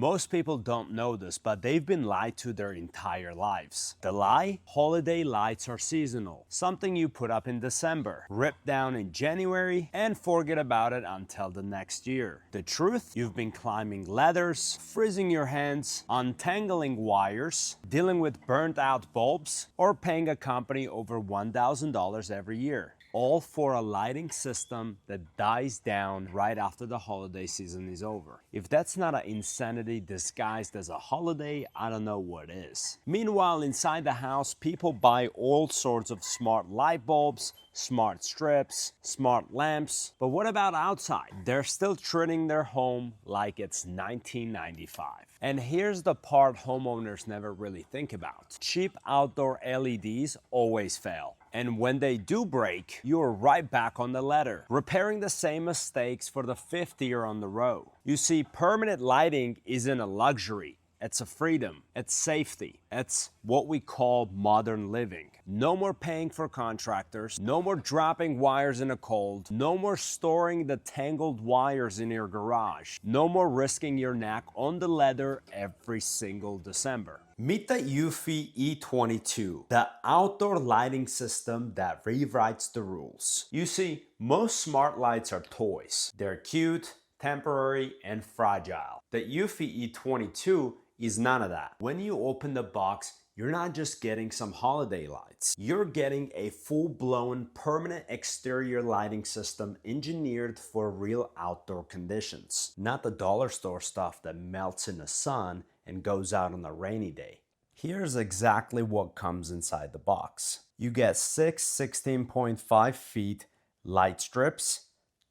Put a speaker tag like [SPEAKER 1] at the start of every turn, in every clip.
[SPEAKER 1] Most people don't know this, but they've been lied to their entire lives. The lie? Holiday lights are seasonal. Something you put up in December, rip down in January, and forget about it until the next year. The truth? You've been climbing ladders, freezing your hands, untangling wires, dealing with burnt out bulbs, or paying a company over $1,000 every year. All for a lighting system that dies down right after the holiday season is over. If that's not an insanity disguised as a holiday, I don't know what is. Meanwhile, inside the house, people buy all sorts of smart light bulbs, smart strips, smart lamps. But what about outside? They're still treating their home like it's 1995. And here's the part homeowners never really think about. Cheap outdoor LEDs always fail. And when they do break, you're right back on the ladder, repairing the same mistakes for the 5th year on the row. You see, permanent lighting isn't a luxury. It's a freedom, it's safety, it's what we call modern living. No more paying for contractors, no more dropping wires in a cold, no more storing the tangled wires in your garage, no more risking your neck on the ladder every single December. Meet the Eufy E22, the outdoor lighting system that rewrites the rules. You see, most smart lights are toys. They're cute, temporary, and fragile. The Eufy E22 is none of that. When you open the box, you're not just getting some holiday lights. You're getting a full-blown permanent exterior lighting system engineered for real outdoor conditions, not the dollar store stuff that melts in the sun and goes out on a rainy day. Here's exactly what comes inside the box. You get 6 16.5 feet light strips,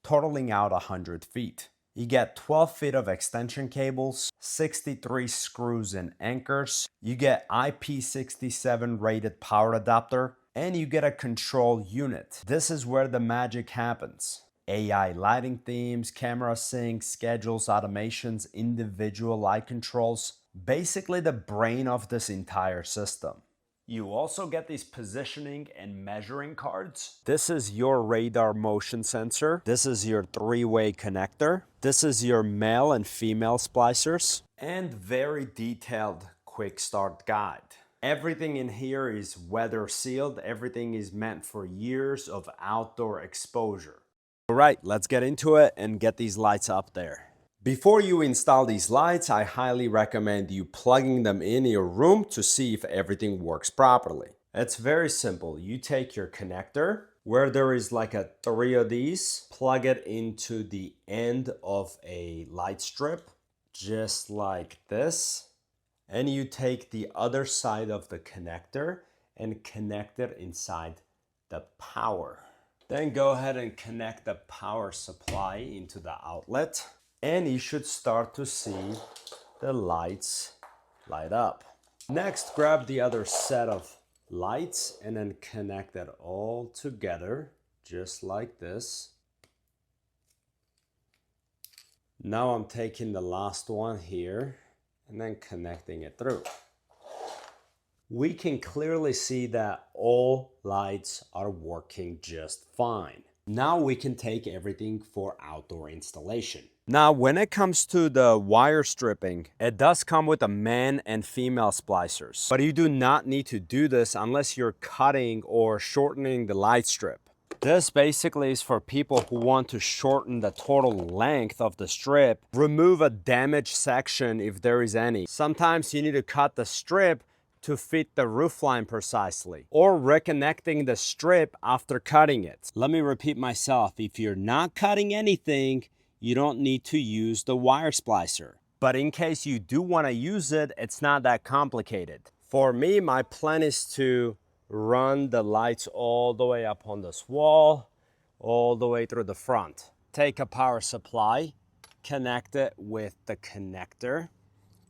[SPEAKER 1] totaling out 100 feet. You get 12 feet of extension cables, 63 screws and anchors. You get IP67 rated power adapter, and you get a control unit. This is where the magic happens. AI lighting themes, camera sync, schedules, automations, individual light controls. Basically the brain of this entire system. You also get these positioning and measuring cards. This is your radar motion sensor. This is your 3-way connector. This is your male and female splicers. And very detailed quick start guide. Everything in here is weather sealed. Everything is meant for years of outdoor exposure. All right, let's get into it and get these lights up there. Before you install these lights, I highly recommend you plugging them in your room to see if everything works properly. It's very simple. You take your connector, where there is like 3 of these, plug it into the end of a light strip, just like this. And you take the other side of the connector and connect it inside the power. Then go ahead and connect the power supply into the outlet. And you should start to see the lights light up. Next, grab the other set of lights and then connect it all together, just like this. Now I'm taking the last one here and then connecting it through. We can clearly see that all lights are working just fine. Now we can take everything for outdoor installation. Now, when it comes to the wire stripping, it does come with a man and female splicers, but you do not need to do this unless you're cutting or shortening the light strip. This basically is for people who want to shorten the total length of the strip, remove a damaged section if there is any. Sometimes you need to cut the strip to fit the roofline precisely, or reconnecting the strip after cutting it. Let me repeat myself. If you're not cutting anything, you don't need to use the wire splicer. But in case you do want to use it, it's not that complicated. For me, my plan is to run the lights all the way up on this wall, all the way through the front. Take a power supply, connect it with the connector,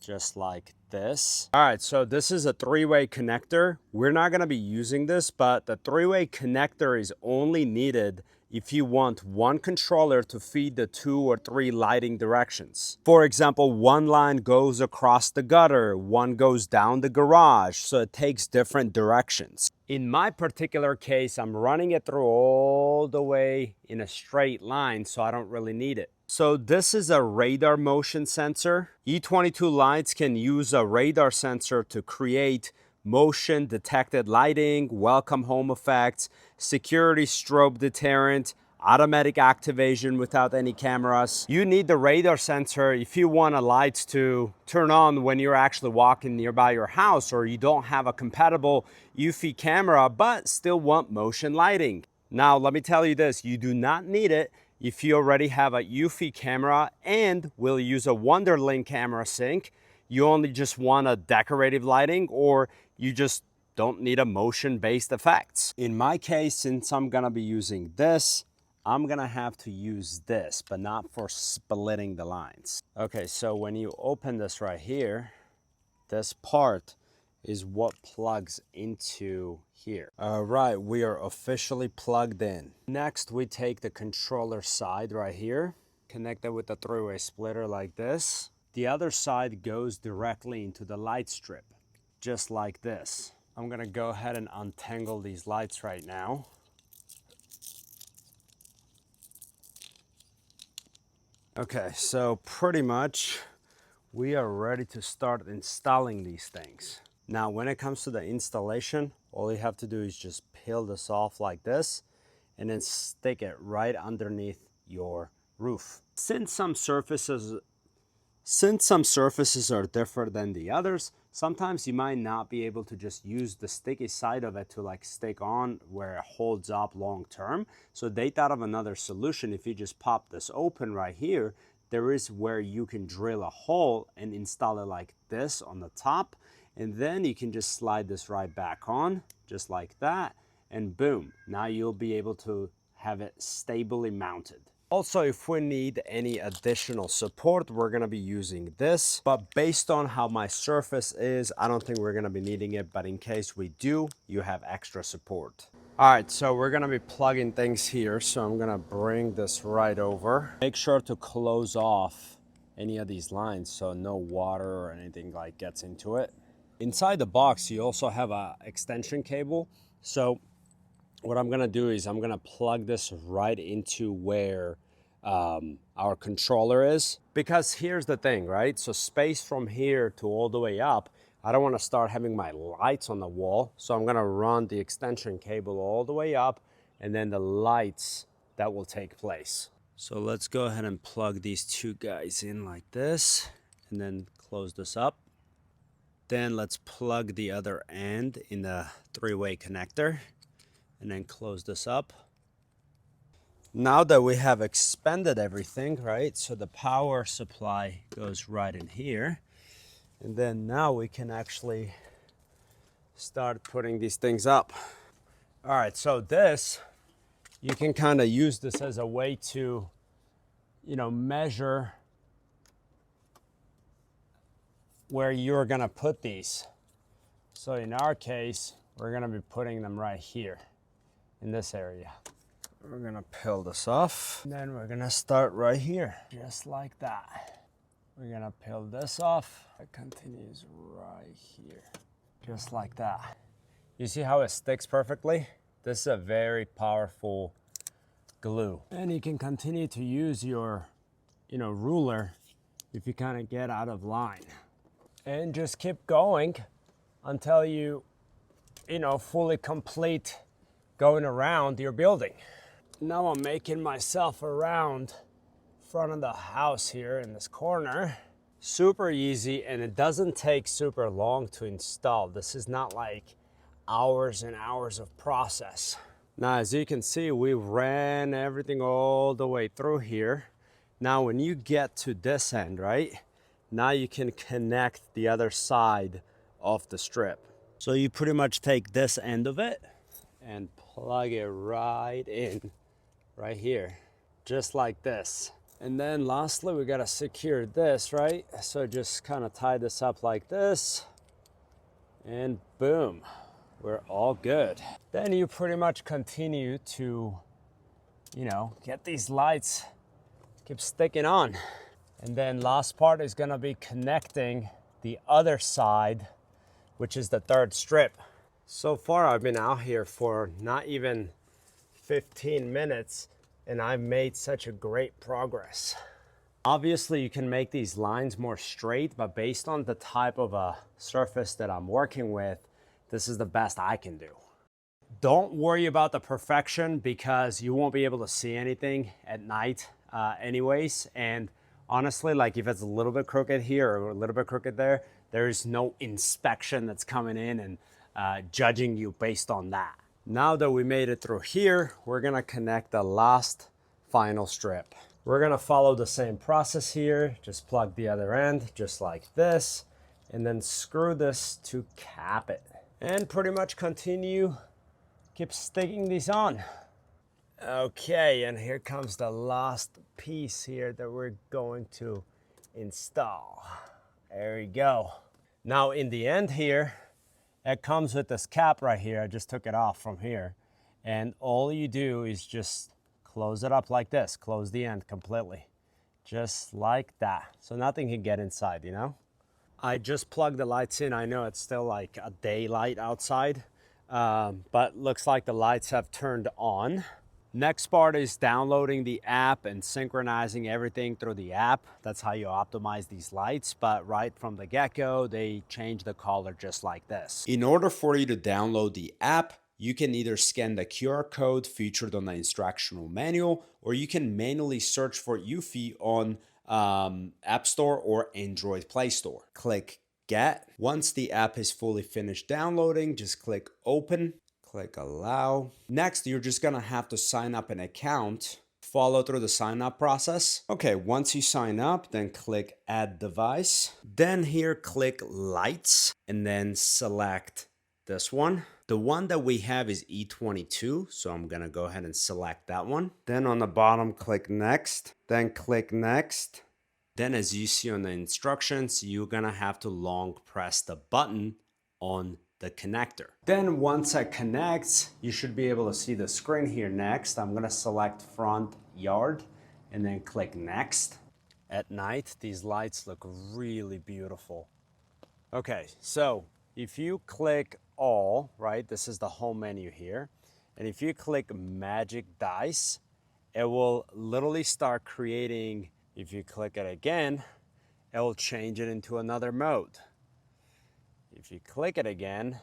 [SPEAKER 1] just like this. All right, so this is a 3-way connector. We're not gonna be using this, but the 3-way connector is only needed if you want one controller to feed the 2 or 3 lighting directions. For example, one line goes across the gutter, one goes down the garage, so it takes different directions. In my particular case, I'm running it through all the way in a straight line, so I don't really need it. So this is a radar motion sensor. E22 lights can use a radar sensor to create motion detected lighting, welcome home effects, security strobe deterrent, automatic activation without any cameras. You need the radar sensor if you want a light to turn on when you're actually walking nearby your house, or you don't have a compatible Eufy camera but still want motion lighting. Now let me tell you this, you do not need it if you already have a Eufy camera and will use a Wonderlink camera sync. You only just want a decorative lighting, or you just don't need a motion-based effects. In my case, since I'm gonna be using this, I'm gonna have to use this, but not for splitting the lines. Okay, so when you open this right here, this part is what plugs into here. All right, we are officially plugged in. Next, we take the controller side right here, connect it with the three-way splitter like this. The other side goes directly into the light strip, just like this. I'm gonna go ahead and untangle these lights right now. Okay, so pretty much we are ready to start installing these things. Now, when it comes to the installation, all you have to do is just peel this off like this and then stick it right underneath your roof. Since some surfaces are different than the others, sometimes you might not be able to just use the sticky side of it to like stick on where it holds up long term. So they thought of another solution. If you just pop this open right here, there is where you can drill a hole and install it like this on the top. And then you can just slide this right back on, just like that. And boom, now you'll be able to have it stably mounted. Also, if we need any additional support, we're gonna be using this, but based on how my surface is, I don't think we're gonna be needing it, but in case we do, you have extra support. All right, so we're gonna be plugging things here, so I'm gonna bring this right over. Make sure to close off any of these lines so no water or anything like gets into it. Inside the box, you also have a extension cable, so what I'm gonna do is I'm gonna plug this right into where our controller is. Because here's the thing, right? So space from here to all the way up, I don't wanna start having my lights on the wall. So I'm gonna run the extension cable all the way up, and then the lights that will take place. So let's go ahead and plug these two guys in like this, and then close this up. Then let's plug the other end in the three-way connector, and then close this up. Now that we have expanded everything, right? So the power supply goes right in here. And then now we can actually start putting these things up. All right, so this, you can kind of use this as a way to, measure where you're gonna put these. So in our case, we're gonna be putting them right here in this area. We're gonna peel this off, and then we're gonna start right here, just like that. We're gonna peel this off. It continues right here, just like that. You see how it sticks perfectly? This is a very powerful glue. And you can continue to use your, ruler if you kind of get out of line. And just keep going until you, fully complete going around your building. Now I'm making myself around front of the house here in this corner. Super easy, and it doesn't take super long to install. This is not like hours and hours of process. Now, as you can see, we ran everything all the way through here. Now, when you get to this end, right? Now you can connect the other side of the strip. So you pretty much take this end of it and plug it right in, right here, just like this. And then lastly, we gotta secure this, right? So just kind of tie this up like this, and boom, we're all good. Then you pretty much continue to, get these lights, keep sticking on. And then last part is gonna be connecting the other side, which is the third strip. So far, I've been out here for not even 15 minutes, and I've made such a great progress. Obviously, you can make these lines more straight, but based on the type of a surface that I'm working with, this is the best I can do. Don't worry about the perfection because you won't be able to see anything at night anyways. And honestly, like if it's a little bit crooked here or a little bit crooked there, there's no inspection that's coming in and judging you based on that. Now that we made it through here, we're gonna connect the last final strip. We're gonna follow the same process here. Just plug the other end, just like this, and then screw this to cap it. And pretty much continue, keep sticking these on. Okay, and here comes the last piece here that we're going to install. There we go. Now in the end here, it comes with this cap right here. I just took it off from here. And all you do is just close it up like this. Close the end completely. Just like that. So nothing can get inside, you know? I just plugged the lights in. I know it's still like a daylight outside, but looks like the lights have turned on. Next part is downloading the app and synchronizing everything through the app. That's how you optimize these lights, but right from the get-go, they change the color just like this. In order for you to download the app, you can either scan the QR code featured on the instructional manual, or you can manually search for Eufy on App Store or Android Play Store. Click Get. Once the app is fully finished downloading, just click Open. Click Allow. Next, you're just gonna have to sign up an account. Follow through the sign up process. Okay, once you sign up, then click Add Device. Then here, click Lights, and then select this one. The one that we have is E22, so I'm gonna go ahead and select that one. Then on the bottom, click Next, then click Next. Then as you see on the instructions, you're gonna have to long press the button on the connector. Then once it connects, you should be able to see the screen here next. I'm gonna select front yard and then click next. At night, these lights look really beautiful. Okay, so if you click all, right, this is the home menu here. And if you click magic dice, it will literally start creating. If you click it again, it will change it into another mode. If you click it again,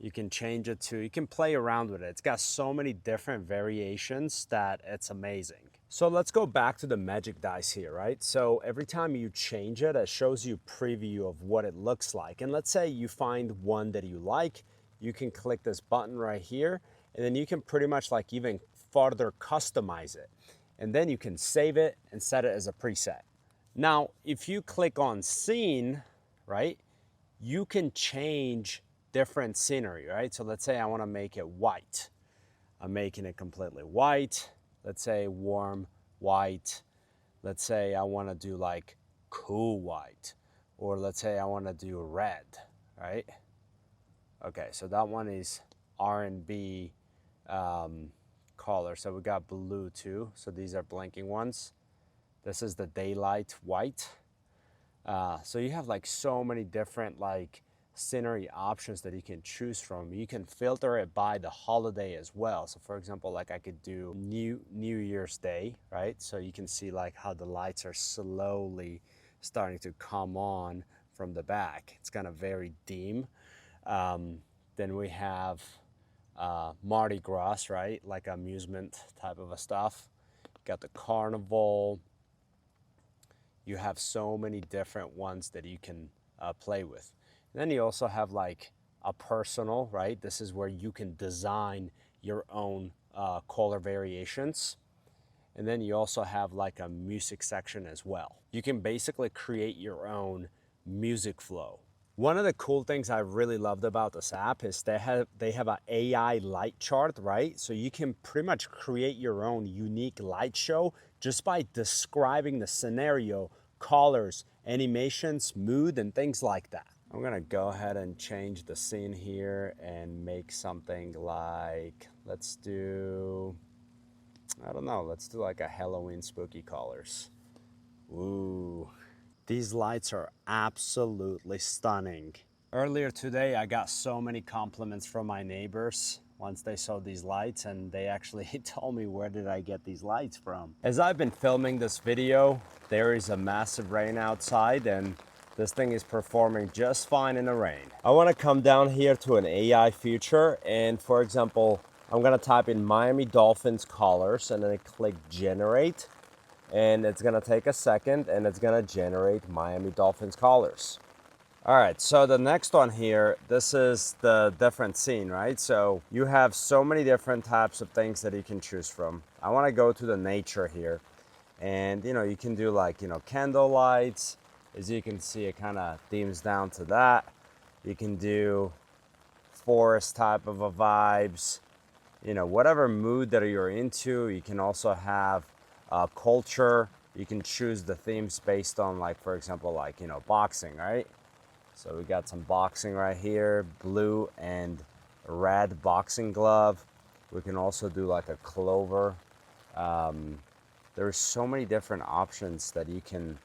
[SPEAKER 1] you can change it to, you can play around with it. It's got so many different variations that it's amazing. So let's go back to the magic dice here, right? So every time you change it, it shows you a preview of what it looks like. And let's say you find one that you like, you can click this button right here, and then you can pretty much like even further customize it. And then you can save it and set it as a preset. Now, if you click on scene, right, you can change different scenery, right? So let's say I want to make it white. I'm making it completely white. Let's say warm white. Let's say I want to do like cool white, or let's say I want to do red, right? Okay, so that one is R&B color. So we got blue too. So these are blinking ones. This is the daylight white. So you have like so many different like scenery options that you can choose from. You can filter it by the holiday as well. So for example, like I could do New Year's Day, right? So you can see like how the lights are slowly starting to come on from the back. It's kind of very dim. Then we have Mardi Gras, right? Like amusement type of a stuff. Got the carnival. You have so many different ones that you can play with. And then you also have like a personal, right? This is where you can design your own color variations. And then you also have like a music section as well. You can basically create your own music flow. One of the cool things I really loved about this app is they have an AI light chart, right? So you can pretty much create your own unique light show just by describing the scenario, colors, animations, mood, and things like that. I'm gonna go ahead and change the scene here and make something like, let's do, I don't know, let's do like a Halloween spooky colors. Ooh. These lights are absolutely stunning. Earlier today, I got so many compliments from my neighbors once they saw these lights, and they actually told me, where did I get these lights from? As I've been filming this video, there is a massive rain outside, and this thing is performing just fine in the rain. I want to come down here to an AI feature, and for example, I'm gonna type in Miami Dolphins colors and then click generate, and it's gonna take a second and it's gonna generate Miami Dolphins colors. All right, so the next one here, this is the different scene, right? So you have so many different types of things that you can choose from. I want to go to the nature here, and you can do like candle lights. As you can see, it kind of themes down to that. You can do forest type of a vibes, whatever mood that you're into. You can also have culture. You can choose the themes based on, like, for example, like boxing, right? So we got some boxing right here, blue and red boxing glove. We can also do like a clover. There's so many different options that you can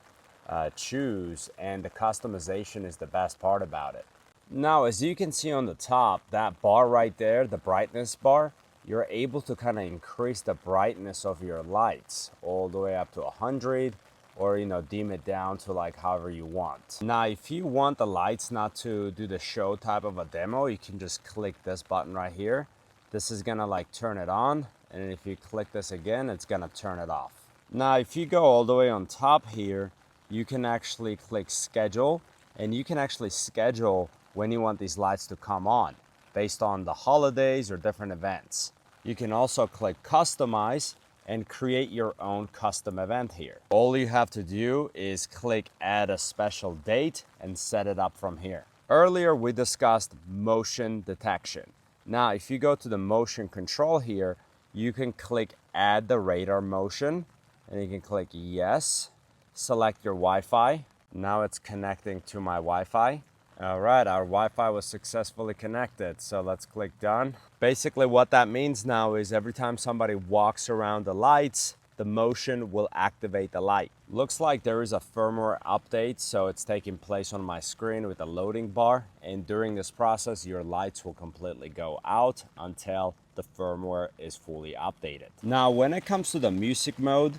[SPEAKER 1] choose, and the customization is the best part about it. Now, as you can see on the top, that bar right there, the brightness bar, you're able to kind of increase the brightness of your lights all the way up to 100, or dim it down to like however you want. Now, if you want the lights not to do the show type of a demo, you can just click this button right here. This is gonna like turn it on, and if you click this again, it's gonna turn it off. Now, if you go all the way on top here, you can actually click schedule, and you can actually schedule when you want these lights to come on based on the holidays or different events. You can also click customize and create your own custom event here. All you have to do is click add a special date and set it up from here. Earlier we discussed motion detection. Now, if you go to the motion control here, you can click add the radar motion, and you can click yes, select your Wi-Fi. Now it's connecting to my Wi-Fi. All right, our Wi-Fi was successfully connected, so let's click done. Basically what that means now is every time somebody walks around the lights, the motion will activate the light. Looks like there is a firmware update, so it's taking place on my screen with a loading bar, and during this process your lights will completely go out until the firmware is fully updated. Now, when it comes to the music mode,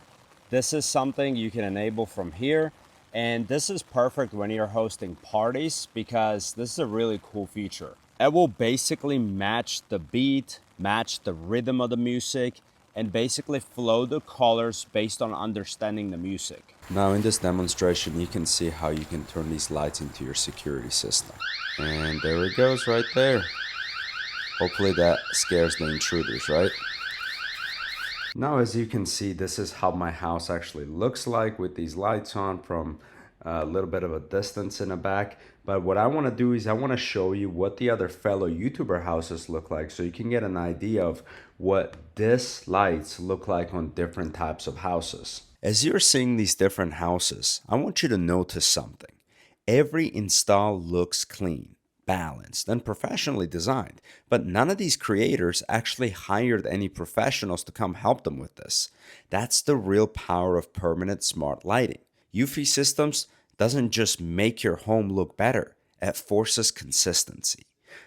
[SPEAKER 1] this is something you can enable from here. And this is perfect when you're hosting parties, because this is a really cool feature. It will basically match the beat, match the rhythm of the music, and basically flow the colors based on understanding the music. Now, in this demonstration, you can see how you can turn these lights into your security system. And there it goes right there. Hopefully that scares the intruders, right? Now, as you can see, this is how my house actually looks like with these lights on from a little bit of a distance in the back. But what I want to do is I want to show you what the other fellow YouTuber houses look like, so you can get an idea of what this lights look like on different types of houses. As you're seeing these different houses, I want you to notice something. Every install looks clean, balanced, and professionally designed, but none of these creators actually hired any professionals to come help them with this. That's the real power of permanent smart lighting. Eufy Systems doesn't just make your home look better, it forces consistency.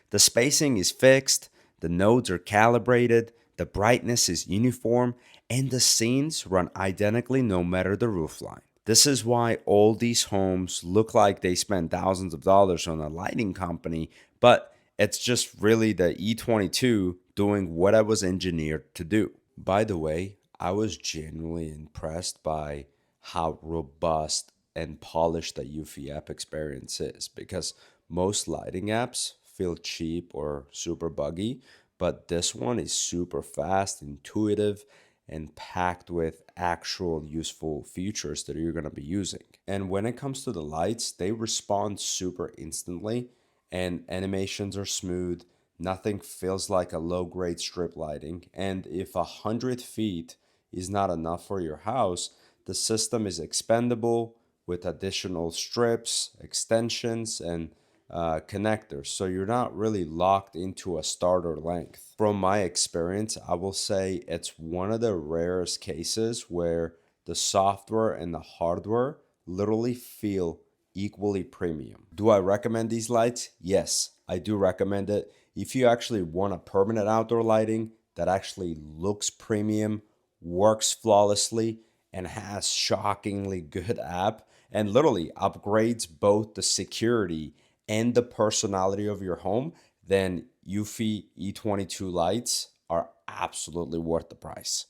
[SPEAKER 1] The spacing is fixed, the nodes are calibrated, the brightness is uniform, and the scenes run identically no matter the roofline. This is why all these homes look like they spent thousands of dollars on a lighting company, but it's just really the E22 doing what I was engineered to do. By the way, I was genuinely impressed by how robust and polished the Eufy app experience is, because most lighting apps feel cheap or super buggy, but this one is super fast, intuitive, and packed with actual useful features that you're going to be using. And when it comes to the lights, they respond super instantly, and animations are smooth. Nothing feels like a low-grade strip lighting. And if 100 feet is not enough for your house, the system is expandable with additional strips, extensions, and connectors, so you're not really locked into a starter length. From my experience, I will say it's one of the rarest cases where the software and the hardware literally feel equally premium. Do I recommend these lights? Yes, I do recommend it.
[SPEAKER 2] if you actually want a permanent outdoor lighting that actually looks premium, works flawlessly, and has shockingly good app, and literally upgrades both the security and the personality of your home, then Eufy E22 lights are absolutely worth the price.